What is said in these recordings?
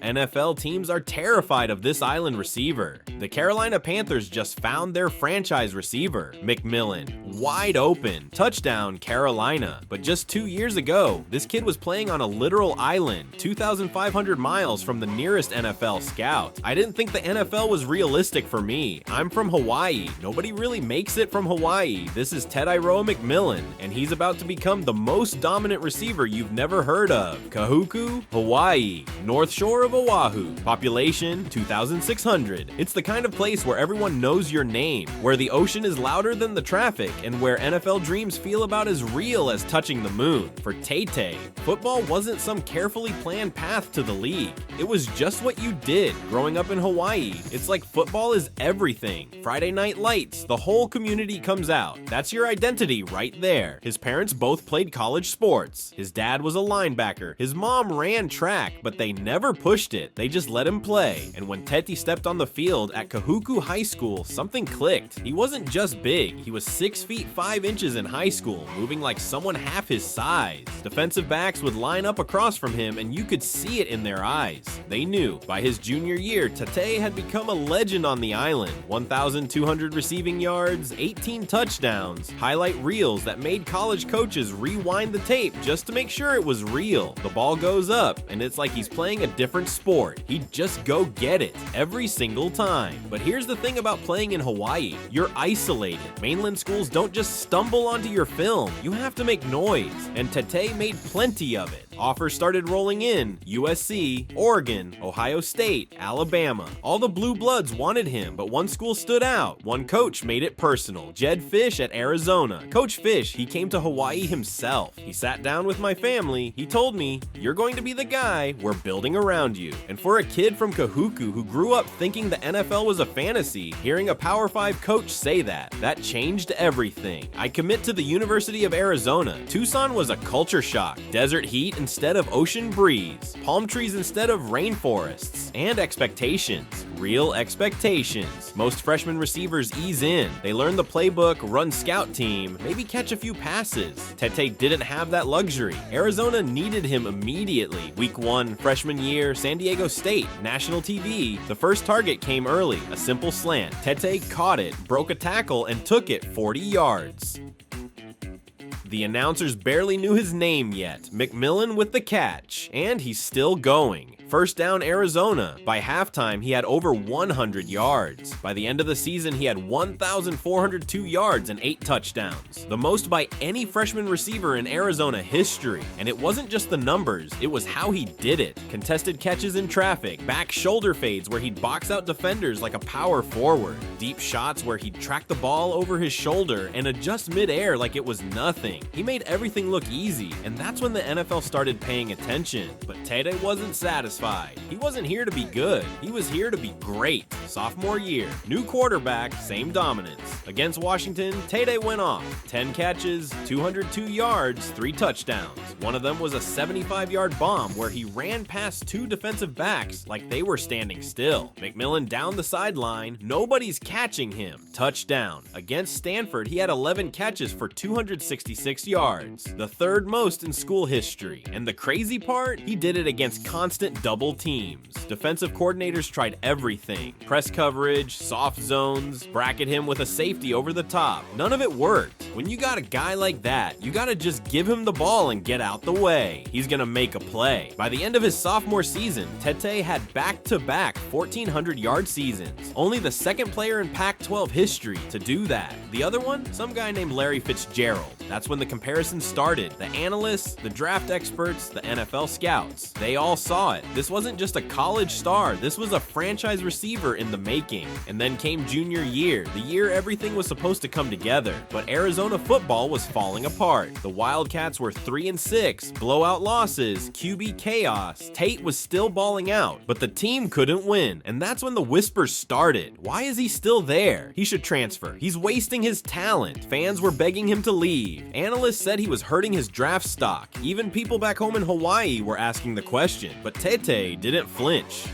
NFL teams are terrified of this island receiver. The Carolina Panthers just found their franchise receiver, McMillan, wide open, touchdown Carolina. But just 2 years ago, this kid was playing on a literal island, 2,500 miles from the nearest NFL scout. I didn't think the NFL was realistic for me. I'm from Hawaii. Nobody really makes it from Hawaii. This is Tetairoa McMillan, and he's about to become the most dominant receiver you've never heard of. Kahuku, Hawaii, North Shore of Oahu, population 2,600. It's the kind of place where everyone knows your name, where the ocean is louder than the traffic, and where NFL dreams feel about as real as touching the moon. For Tete, football wasn't some carefully planned path to the league. It was just what you did growing up in Hawaii. It's like football is everything. Friday night lights, the whole community comes out. That's your identity right there. His parents both played college sports. His dad was a linebacker. His mom ran track, but they never pushed it. They just let him play. And when Tete stepped on the field at Kahuku High School, something clicked. He wasn't just big. He was 6 feet 5 inches in high school, moving like someone half his size. Defensive backs would line up across from him, and you could see it in their eyes. They knew. By his junior year, Tete had become a legend on the island. 1,200 receiving yards, 18 touchdowns, highlight reels that made college coaches rewind the tape just to make sure it was real. The ball goes up, and it's like he's playing a different sport. He'd just go get it every single time. But here's the thing about playing in Hawaii. You're isolated. Mainland schools don't just stumble onto your film. You have to make noise, and Tete made plenty of it. Offers started rolling in. USC, Oregon, Ohio State, Alabama. All the blue bloods wanted him, but one school stood out. One coach made it personal. Jed Fish at Arizona. Coach Fish, he came to Hawaii himself. He sat down with my family. He told me, "You're going to be the guy. We're building around you." And for a kid from Kahuku who grew up thinking the NFL was a fantasy, hearing a Power 5 coach say that changed everything. I commit to the University of Arizona. Tucson was a culture shock. Desert heat instead of ocean breeze. Palm trees instead of rainforests. And expectations. Real expectations. Most freshman receivers ease in. They learn the playbook, run scout team, maybe catch a few passes. Tete didn't have that luxury. Arizona needed him immediately. Week 1, freshman year, San Diego State, national TV. The first target came early, a simple slant. Tete caught it, broke a tackle, and took it 40 yards. The announcers barely knew his name yet. McMillan with the catch, and he's still going. First down Arizona. By halftime, he had over 100 yards. By the end of the season, he had 1,402 yards and 8 touchdowns. The most by any freshman receiver in Arizona history. And it wasn't just the numbers, it was how he did it. Contested catches in traffic, back shoulder fades where he'd box out defenders like a power forward, deep shots where he'd track the ball over his shoulder and adjust midair like it was nothing. He made everything look easy, and that's when the NFL started paying attention. But Tete wasn't satisfied. He wasn't here to be good, he was here to be great. Sophomore year, new quarterback, same dominance. Against Washington, Tete went off. 10 catches, 202 yards, 3 touchdowns. One of them was a 75-yard bomb where he ran past 2 defensive backs like they were standing still. McMillan down the sideline, nobody's catching him. Touchdown. Against Stanford, he had 11 catches for 266 yards, the 3rd most in school history. And the crazy part, he did it against constant double teams. Defensive coordinators tried everything. Press coverage, soft zones, bracket him with a safety over the top. None of it worked. When you got a guy like that, you gotta just give him the ball and get out the way. He's gonna make a play. By the end of his sophomore season, Tete had back-to-back 1,400-yard seasons. Only the second player in Pac-12 history to do that. The other one? Some guy named Larry Fitzgerald. That's when the comparison started. The analysts, the draft experts, the NFL scouts. They all saw it. This wasn't just a college star, this was a franchise receiver in the making. And then came junior year, the year everything was supposed to come together. But Arizona football was falling apart. The Wildcats were 3-6, blowout losses, QB chaos. Tate was still balling out, but the team couldn't win. And that's when the whispers started. Why is he still there? He should transfer. He's wasting his talent. Fans were begging him to leave. Analysts said he was hurting his draft stock. Even people back home in Hawaii were asking the question, but Tete didn't flinch.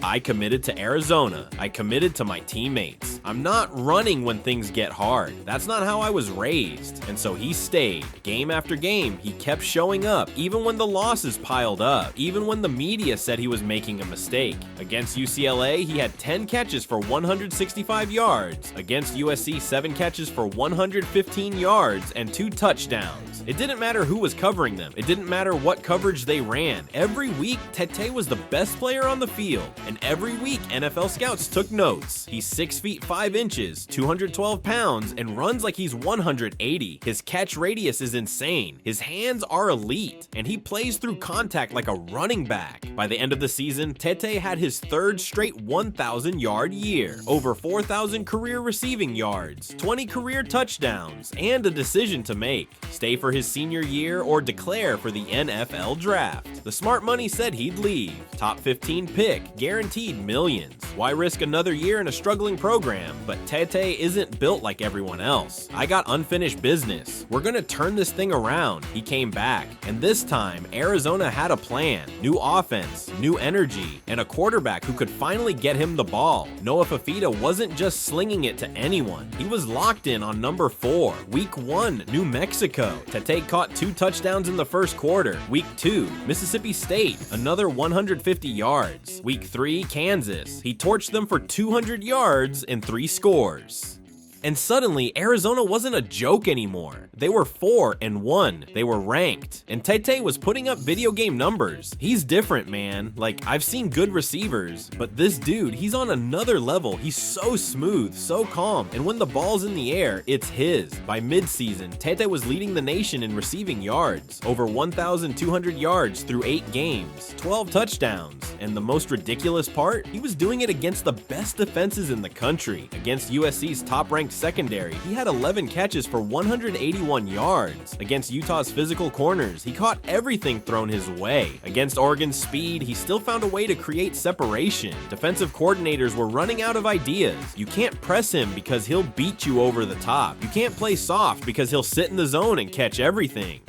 I committed to Arizona. I committed to my teammates. I'm not running when things get hard. That's not how I was raised. And so he stayed. Game after game, he kept showing up, even when the losses piled up, even when the media said he was making a mistake. Against UCLA, he had 10 catches for 165 yards. Against USC, 7 catches for 115 yards and 2 touchdowns. It didn't matter who was covering them. It didn't matter what coverage they ran. Every week, Tete was the best player on the field. And every week, NFL scouts took notes. He's 6 feet 5 inches, 212 pounds, and runs like he's 180. His catch radius is insane. His hands are elite, and he plays through contact like a running back. By the end of the season, Tete had his 3rd straight 1,000-yard year, over 4,000 career receiving yards, 20 career touchdowns, and a decision to make: stay for his senior year or declare for the NFL draft. The smart money said he'd leave. Top 15 pick, guaranteed millions. Why risk another year in a struggling program? But Tete isn't built like everyone else. I got unfinished business. We're gonna turn this thing around. He came back, and this time, Arizona had a plan. New offense, new energy, and a quarterback who could finally get him the ball. Noah Fafita wasn't just slinging it to anyone. He was locked in on number 4. Week 1, New Mexico. Tete caught 2 touchdowns in the first quarter. Week 2, Mississippi State, another 150 yards. Week 3, Kansas. He torched them for 200 yards and 3 scores. And suddenly, Arizona wasn't a joke anymore. They were 4-1. They were ranked. And Tete was putting up video game numbers. He's different, man. Like, I've seen good receivers, but this dude, he's on another level. He's so smooth, so calm, and when the ball's in the air, it's his. By mid-season, Tete was leading the nation in receiving yards. Over 1,200 yards through 8 games, 12 touchdowns. And the most ridiculous part? He was doing it against the best defenses in the country. Against USC's top-ranked secondary, he had 11 catches for 181 yards. Against Utah's physical corners, he caught everything thrown his way. Against Oregon's speed, he still found a way to create separation. Defensive coordinators were running out of ideas. You can't press him because he'll beat you over the top. You can't play soft because he'll sit in the zone and catch everything.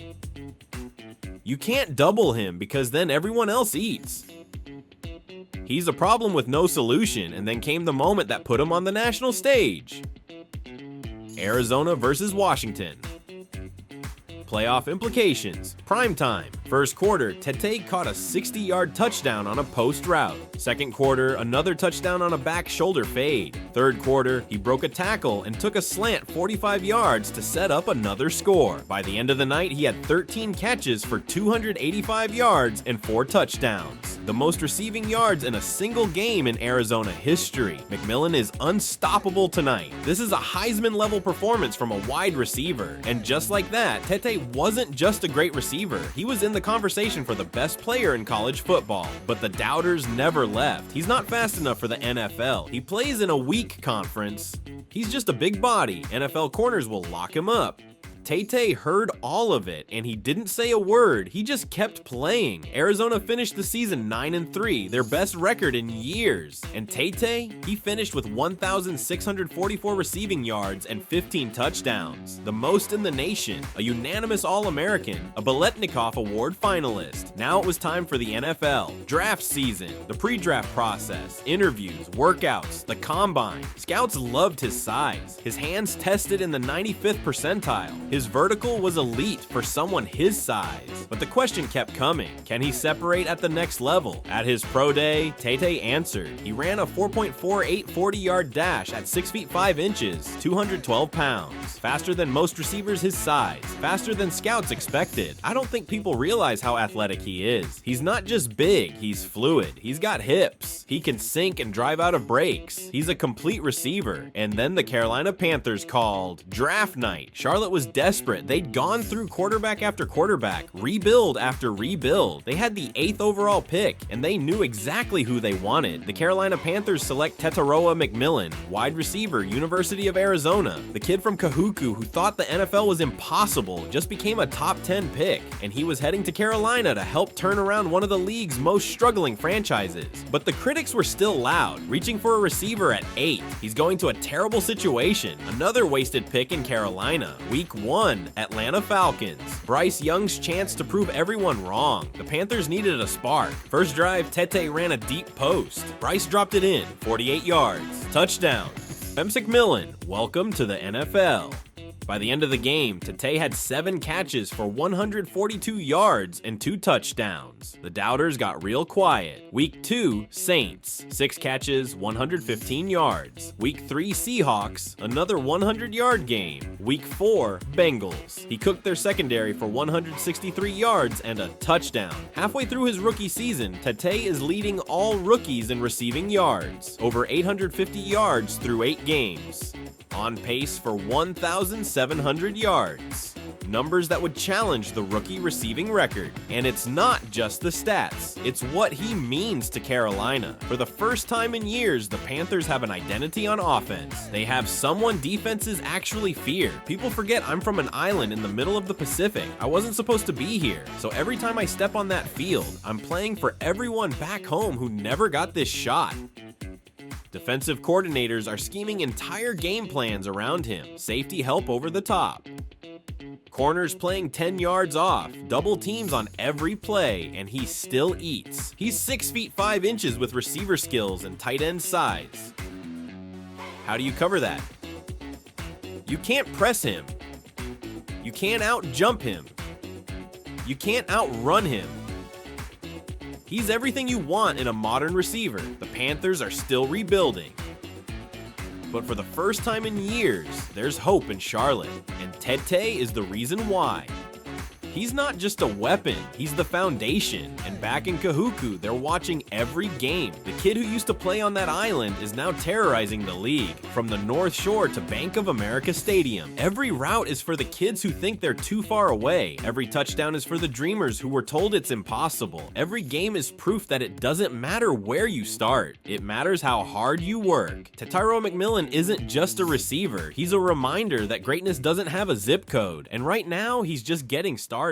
You can't double him because then everyone else eats. He's a problem with no solution, and then came the moment that put him on the national stage. Arizona versus Washington. Playoff implications. Primetime. First quarter, Tete caught a 60-yard touchdown on a post route. Second quarter, another touchdown on a back shoulder fade. Third quarter, he broke a tackle and took a slant 45 yards to set up another score. By the end of the night, he had 13 catches for 285 yards and 4 touchdowns. The most receiving yards in a single game in Arizona history. McMillan is unstoppable tonight. This is a Heisman-level performance from a wide receiver. And just like that, Tete wasn't just a great receiver. He was in the conversation for the best player in college football. But the doubters never left. He's not fast enough for the NFL. He plays in a weak conference. He's just a big body. NFL corners will lock him up. Tete heard all of it, and he didn't say a word. He just kept playing. Arizona finished the season 9-3, their best record in years. And Tete, he finished with 1,644 receiving yards and 15 touchdowns, the most in the nation, a unanimous All-American, a Biletnikoff Award finalist. Now it was time for the NFL. Draft season, the pre-draft process, interviews, workouts, the combine. Scouts loved his size. His hands tested in the 95th percentile. His vertical was elite for someone his size. But the question kept coming. Can he separate at the next level? At his pro day, Tete answered. He ran a 4.48 40-yard dash at 6 feet 5 inches, 212 pounds. Faster than most receivers his size. Faster than scouts expected. I don't think people realize how athletic he is. He's not just big, he's fluid. He's got hips. He can sink and drive out of breaks. He's a complete receiver. And then the Carolina Panthers called draft night. Charlotte was desperate. They'd gone through quarterback after quarterback, rebuild after rebuild. They had the 8th overall pick, and they knew exactly who they wanted. The Carolina Panthers select Tetairoa McMillan, wide receiver, University of Arizona. The kid from Kahuku who thought the NFL was impossible just became a top 10 pick, and he was heading to Carolina to help turn around one of the league's most struggling franchises. But the critics were still loud, reaching for a receiver at 8. He's going to a terrible situation. Another wasted pick in Carolina. Week 1. 1, Atlanta Falcons. Bryce Young's chance to prove everyone wrong. The Panthers needed a spark. First drive, Tete ran a deep post. Bryce dropped it in, 48 yards. Touchdown. Tete McMillan, welcome to the NFL. By the end of the game, Tete had 7 catches for 142 yards and 2 touchdowns. The doubters got real quiet. Week 2, Saints, 6 catches, 115 yards. Week 3, Seahawks, another 100-yard game. Week 4, Bengals. He cooked their secondary for 163 yards and a touchdown. Halfway through his rookie season, Tete is leading all rookies in receiving yards, over 850 yards through 8 games. On pace for 1,700 yards. Numbers that would challenge the rookie receiving record. And it's not just the stats, it's what he means to Carolina. For the first time in years, the Panthers have an identity on offense. They have someone defenses actually fear. People forget I'm from an island in the middle of the Pacific. I wasn't supposed to be here. So every time I step on that field, I'm playing for everyone back home who never got this shot. Defensive coordinators are scheming entire game plans around him. Safety help over the top. Corners playing 10 yards off, double teams on every play, and he still eats. He's 6 feet 5 inches with receiver skills and tight end size. How do you cover that? You can't press him. You can't out-jump him. You can't outrun him. He's everything you want in a modern receiver. The Panthers are still rebuilding. But for the first time in years, there's hope in Charlotte, and Tete is the reason why. He's not just a weapon, he's the foundation. And back in Kahuku, they're watching every game. The kid who used to play on that island is now terrorizing the league. From the North Shore to Bank of America Stadium, every route is for the kids who think they're too far away. Every touchdown is for the dreamers who were told it's impossible. Every game is proof that it doesn't matter where you start. It matters how hard you work. Tetairoa McMillan isn't just a receiver. He's a reminder that greatness doesn't have a zip code. And right now, he's just getting started.